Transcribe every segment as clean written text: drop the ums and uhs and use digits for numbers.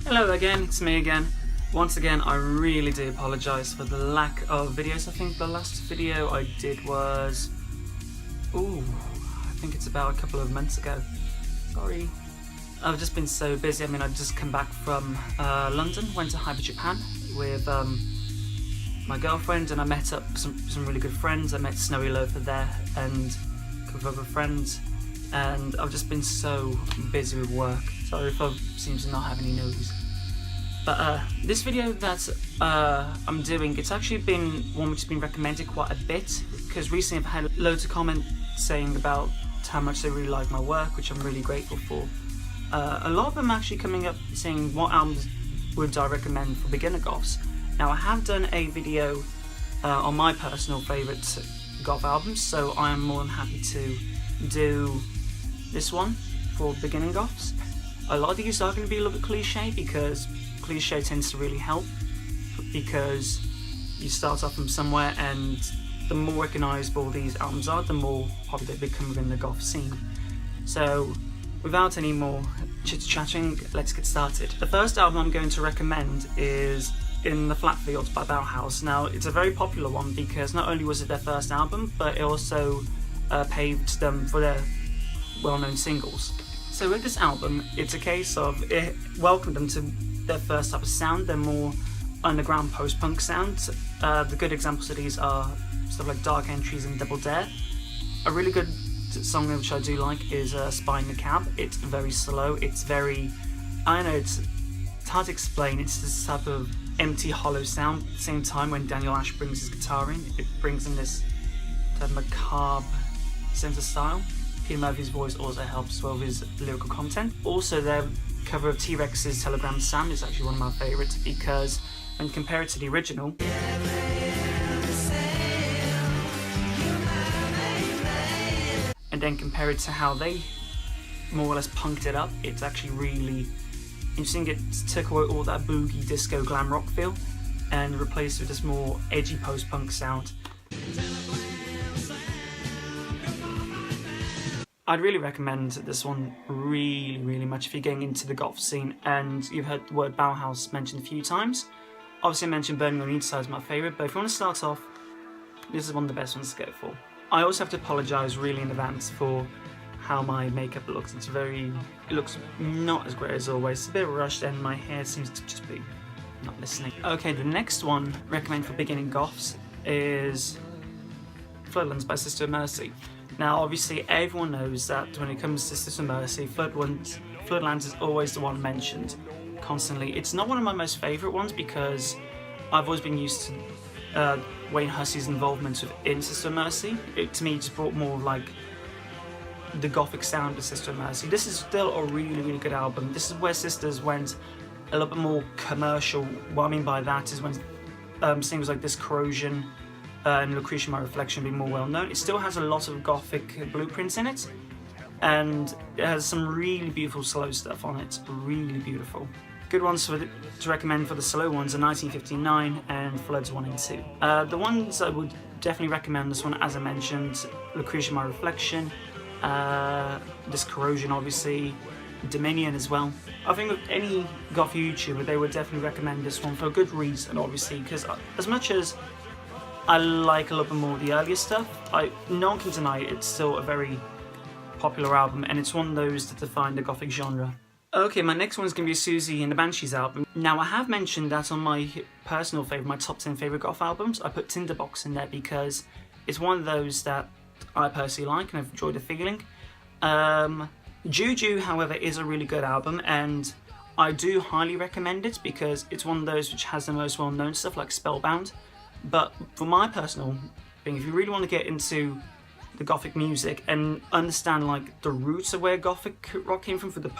Hello again, it's me again. Once again, I really do apologise for the lack of videos. I think the last video I did was... I think it's about a couple of months ago. Sorry. I've just been so busy. I mean, I've just come back from London, went to Hyper Japan with my girlfriend, and I met up some really good friends. I met Snowy Loafer there and a couple of other friends, and I've just been so busy with work. Sorry if I seem to not have any news. But this video that I'm doing, it's actually been one which has been recommended quite a bit, because recently I've had loads of comments saying about how much they really like my work, which I'm really grateful for. A lot of them actually coming up saying what albums would I recommend for beginner goths. Now, I have done a video on my personal favourite goth albums, so I am more than happy to do this one for beginning goths. A lot of these are going to be a little bit cliche, because cliche tends to really help, because you start off from somewhere, and the more recognisable these albums are, the more popular they become within the goth scene. So without any more chit-chatting, let's get started. The first album I'm going to recommend is In the Flat Fields by Bauhaus. Now, it's a very popular one because not only was it their first album, but it also paved them for their well-known singles. So with this album, it's a case of it welcomed them to their first type of sound, their more underground post-punk sound. The good examples of these are stuff like Dark Entries and Double Dare. A really good song which I do like is Spy in the Cab. It's very slow, it's very, I know it's hard to explain, it's this type of empty, hollow sound. At the same time, when Daniel Ash brings his guitar in, it brings in this type of macabre sense of style. Peter Murphy's voice also helps well with his lyrical content. Also, their cover of T-Rex's Telegram Sam is actually one of my favourites, because when compared to the original, and then compare it to how they more or less punked it up, it's actually really interesting. It took away all that boogie disco glam rock feel and replaced it with this more edgy post-punk sound. I'd really recommend this one really much if you're getting into the goth scene and you've heard the word Bauhaus mentioned a few times. Obviously I mentioned Burning on the Inside is my favourite, but if you want to start off, this is one of the best ones to go for. I also have to apologise really in advance for how my makeup looks. It looks not as great as always. It's a bit rushed and my hair seems to just be not listening. Okay, the next one recommend for beginning goths is Floodlands by Sister of Mercy. Now, obviously, everyone knows that when it comes to Sister of Mercy, Floodlands is always the one mentioned constantly. It's not one of my most favourite ones because I've always been used to Wayne Hussey's involvement in Sister of Mercy. It, to me, just brought more like the gothic sound of Sister of Mercy. This is still a really good album. This is where Sisters went a little bit more commercial. What I mean by that is when singles like This Corrosion and Lucretia My Reflection be more well known. It still has a lot of gothic blueprints in it, and it has some really beautiful slow stuff on it. Really beautiful. Good ones to recommend for the slow ones are 1959 and Floods 1 and 2. The ones I would definitely recommend, this one as I mentioned, Lucretia My Reflection, This Corrosion obviously, Dominion as well. I think with any goth YouTuber they would definitely recommend this one for a good reason, obviously, because as much as I like a little bit more of the earlier stuff, no one can deny it's still a very popular album, and it's one of those that define the gothic genre. Okay, my next one is going to be Susie and the Banshees album. Now, I have mentioned that on my personal favourite, my top 10 favourite goth albums, I put Tinderbox in there because it's one of those that I personally like and I've enjoyed the feeling. Juju, however, is a really good album, and I do highly recommend it because it's one of those which has the most well-known stuff like Spellbound. But for my personal thing, if you really want to get into the gothic music and understand like the roots of where gothic rock came from for the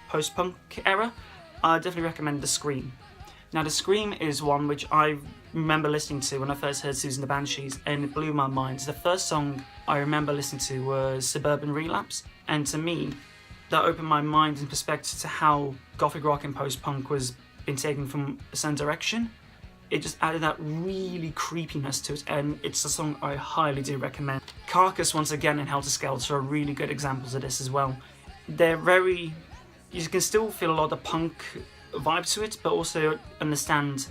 post-punk era, I definitely recommend The Scream. Now, The Scream is one which I remember listening to when I first heard Susan the Banshees, and it blew my mind. The first song I remember listening to was Suburban Relapse, and to me, that opened my mind and perspective to how gothic rock and post-punk was being taken from a certain direction. It just added that really creepiness to it, and it's a song I highly do recommend. Carcass, once again, and Helter Skelter are really good examples of this as well. They're very... You can still feel a lot of punk vibe to it, but also understand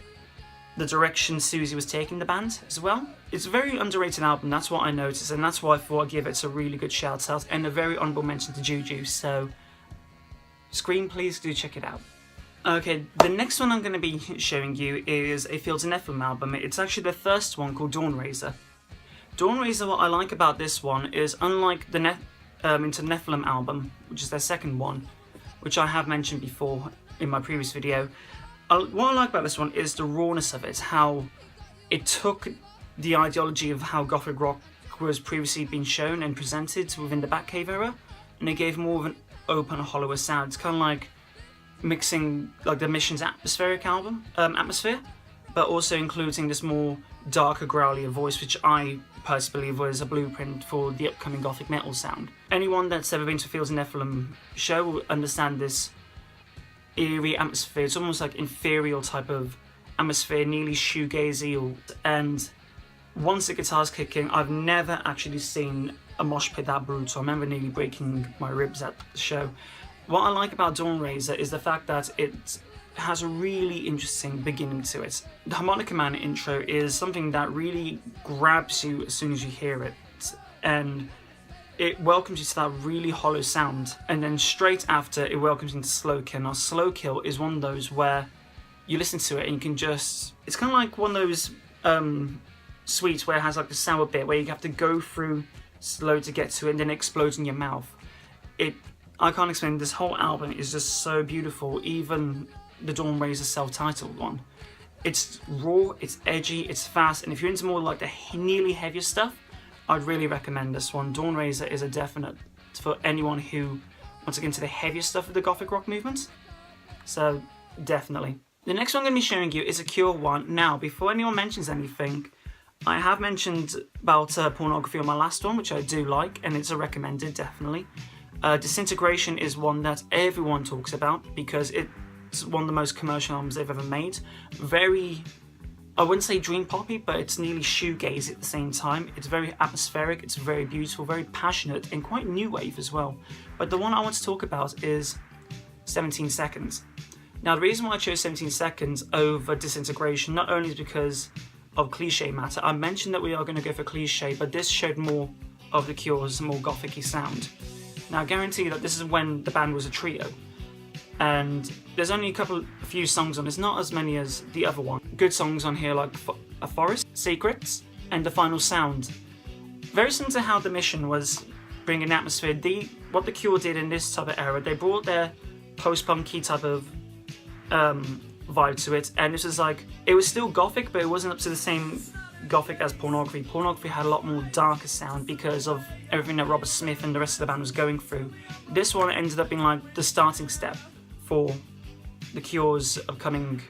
the direction Susie was taking the band as well. It's a very underrated album, that's what I noticed, and that's why I thought I'd give it a really good shout out, and a very honourable mention to Juju, so Scream, please do check it out. Okay, the next one I'm going to be showing you is a Fields of Nephilim album. It's actually the first one, called Dawnraiser. Dawnraiser, what I like about this one is, unlike the Into Nephilim album, which is their second one, which I have mentioned before in my previous video, what I like about this one is the rawness of it, how it took the ideology of how Gothic rock was previously being shown and presented within the Batcave era, and it gave more of an open, hollower sound. It's kind of like mixing like the Mission's atmospheric atmosphere, but also including this more darker, growlier voice, which I personally believe was a blueprint for the upcoming Gothic metal sound. Anyone that's ever been to Fields of Nephilim show will understand this eerie atmosphere. It's almost like ethereal type of atmosphere, nearly shoegazy, and once the guitars kick in, I've never actually seen a mosh pit that brutal. I remember nearly breaking my ribs at the show. What I like about Dawnraiser is the fact that it has a really interesting beginning to it. The Harmonica Man intro is something that really grabs you as soon as you hear it, and it welcomes you to that really hollow sound, and then straight after it welcomes you into Slow Kill. Now Slow Kill is one of those where you listen to it and you can just, it's kind of like one of those sweets where it has like the sour bit where you have to go through slow to get to it and then it explodes in your mouth. I can't explain, this whole album is just so beautiful, even the Dawnraiser self-titled one. It's raw, it's edgy, it's fast, and if you're into more like the nearly heavier stuff, I'd really recommend this one. Dawnraiser is a definite for anyone who wants to get into the heavier stuff of the Gothic rock movement. So, definitely. The next one I'm going to be showing you is a Cure one. Now, before anyone mentions anything, I have mentioned about Pornography on my last one, which I do like, and it's a recommended, definitely. Disintegration is one that everyone talks about because it's one of the most commercial albums they've ever made. Very, I wouldn't say dream poppy, but it's nearly shoegaze at the same time. It's very atmospheric, it's very beautiful, very passionate, and quite new wave as well. But the one I want to talk about is 17 Seconds. Now, the reason why I chose 17 Seconds over Disintegration not only is because of cliche matter. I mentioned that we are going to go for cliche, but this showed more of the Cure's more gothic-y sound. Now, I guarantee you that this is when the band was a trio, and there's only a few songs on this, not as many as the other one. Good songs on here like A Forest, Secrets, and The Final Sound. Very similar to how The Mission was bringing atmosphere. What the Cure did in this type of era, they brought their post-punky type of vibe to it, and this was like, it was still gothic, but it wasn't up to the same gothic as Pornography. Pornography had a lot more darker sound because of everything that Robert Smith and the rest of the band was going through. This one ended up being like the starting step for the Cure's upcoming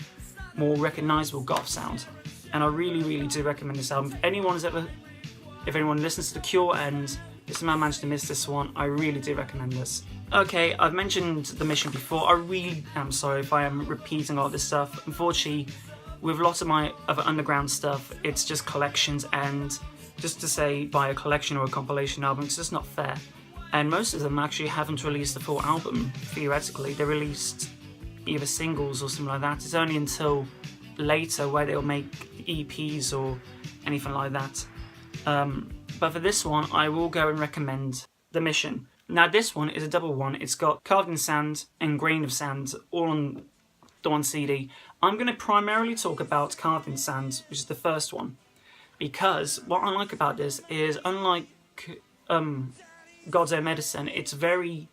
more recognisable goth sound, and I really, really do recommend this album. If anyone listens to the Cure and somehow managed to miss this one, I really do recommend this. Okay, I've mentioned The Mission before. I really am sorry if I am repeating a lot of this stuff. Unfortunately, with lots of my other underground stuff, it's just collections, and just to say buy a collection or a compilation album, it's just not fair. And most of them actually haven't released the full album, theoretically. They released either singles or something like that. It's only until later where they'll make EPs or anything like that. But for this one, I will go and recommend The Mission. Now, this one is a double one. It's got Carved in Sand and Grain of Sand all on the one CD. I'm going to primarily talk about Carved in Sand, which is the first one, because what I like about this is, unlike God's Own Medicine, it's very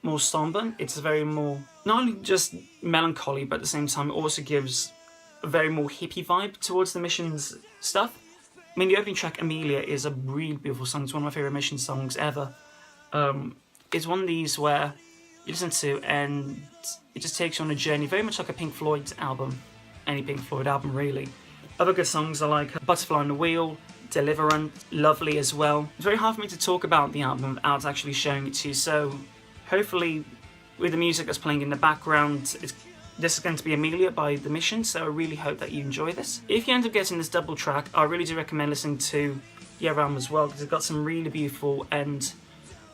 more somber. It's very more, not only just melancholy, but at the same time it also gives a very more hippie vibe towards the Mission's stuff. I mean, the opening track, Amelia, is a really beautiful song. It's one of my favourite Mission songs ever. It's one of these where you listen to and it just takes you on a journey, very much like a Pink Floyd album, any Pink Floyd album really. Other good songs are like Butterfly on the Wheel, Deliverance, Lovely as well. It's very hard for me to talk about the album without actually showing it to you, so hopefully with the music that's playing in the background, this is going to be Amelia by The Mission, so I really hope that you enjoy this. If you end up getting this double track, I really do recommend listening to the other album as well, because it's got some really beautiful and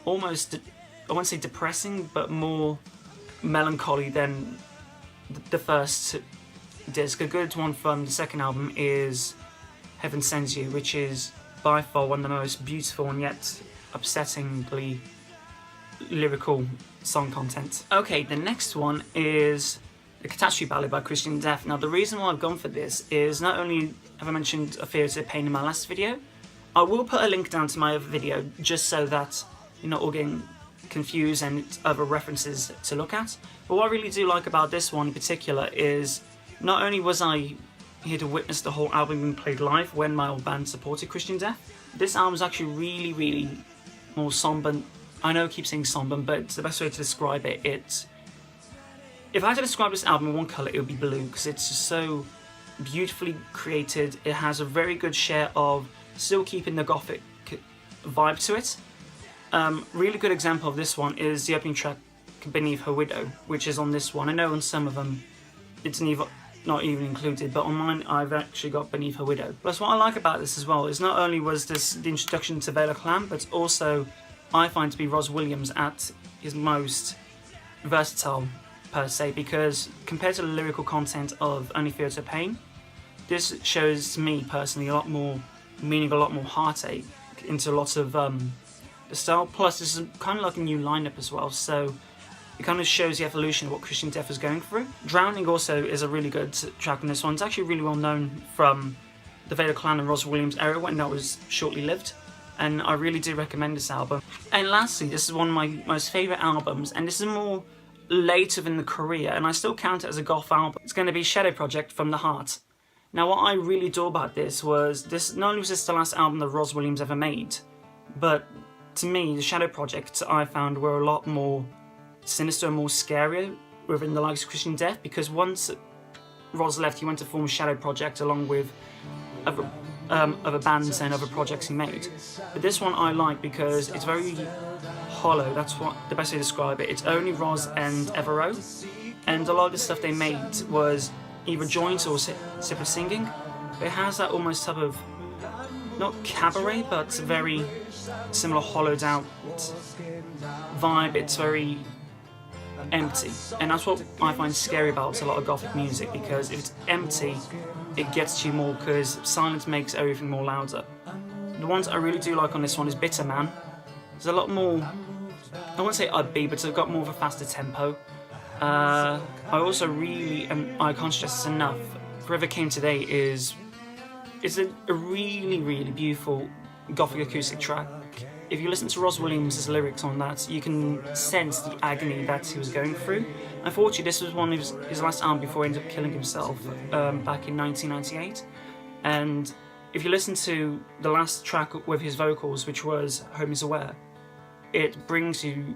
almost, I won't say depressing, but more melancholy than the first disc. A good one from the second album is Heaven Sends You, which is by far one of the most beautiful and yet upsettingly lyrical song content. Okay, the next one is The Catastrophe Ballad by Christian Death. Now, the reason why I've gone for this is not only have I mentioned A Fear to Pain in my last video, I will put a link down to my other video just so that you're not all getting confused and other references to look at. But what I really do like about this one in particular is not only was I here to witness the whole album being played live when my old band supported Christian Death, this album is actually really more somber. I know I keep saying somber, but it's the best way to describe it. If I had to describe this album in one colour, it would be blue, because it's just so beautifully created. It has a very good share of still keeping the gothic vibe to it. Really good example of this one is the opening track Beneath Her Widow, which is on this one. I know on some of them it's not even included, but on mine I've actually got Beneath Her Widow. Plus, what I like about this as well is not only was this the introduction to Veil of Clan, but also I find to be Ross Williams at his most versatile per se, because compared to the lyrical content of Only Fear to Pain, this shows me personally a lot more meaning, a lot more heartache into lots of the style. Plus, this is kind of like a new lineup as well, so it kind of shows the evolution of what Christian Death is going through. Drowning also is a really good track on this one. It's actually really well known from the Veil of Clan and Ross Williams era when that was shortly lived, and I really do recommend this album. And lastly, this is one of my most favourite albums, and this is more later in the career, and I still count it as a goth album. It's going to be Shadow Project from the Heart. Now, what I really adore about this was not only was this the last album that Ross Williams ever made, but to me, the Shadow Project I found were a lot more sinister and more scarier within the likes of Christian Death, because once Ross left, he went to form Shadow Project along with other bands and other projects he made. But this one I like because it's very hollow. That's what the best way to describe it. It's only Ross and Evero, and a lot of the stuff they made was either joint or separate singing. It has that almost type of, not cabaret, but very similar hollowed out vibe. It's very empty, and that's what I find scary about a lot of gothic music, because if it's empty it gets to you more, because silence makes everything more louder. The ones I really do like on this one is Bitter Man. There's a lot more, I won't say upbeat, but it's got more of a faster tempo. I also really, I can't stress this enough, Forever Came Today it's a really beautiful gothic acoustic track. If you listen to Ross Williams' lyrics on that, you can sense the agony that he was going through. Unfortunately, this was one of his last album before he ended up killing himself back in 1998. And if you listen to the last track with his vocals, which was Home Is Aware, it brings you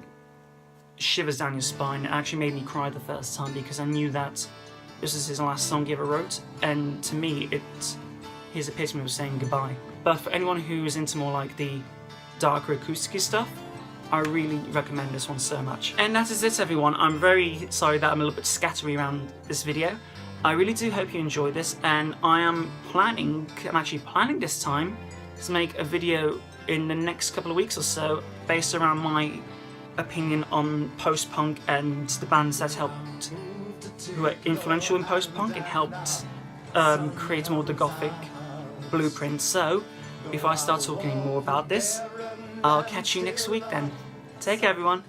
shivers down your spine. It actually made me cry the first time, because I knew that this is his last song he ever wrote, and to me, it's his epitome of saying goodbye. But for anyone who is into more like the darker acoustic stuff, I really recommend this one so much. And that is it, everyone. I'm very sorry that I'm a little bit scattery around this video. I really do hope you enjoyed this, and I'm actually planning this time to make a video in the next couple of weeks or so based around my opinion on post-punk and the bands that who were influential in post-punk and helped create more of the gothic blueprint. So if I start talking more about this, I'll catch you next week then. Take care, everyone.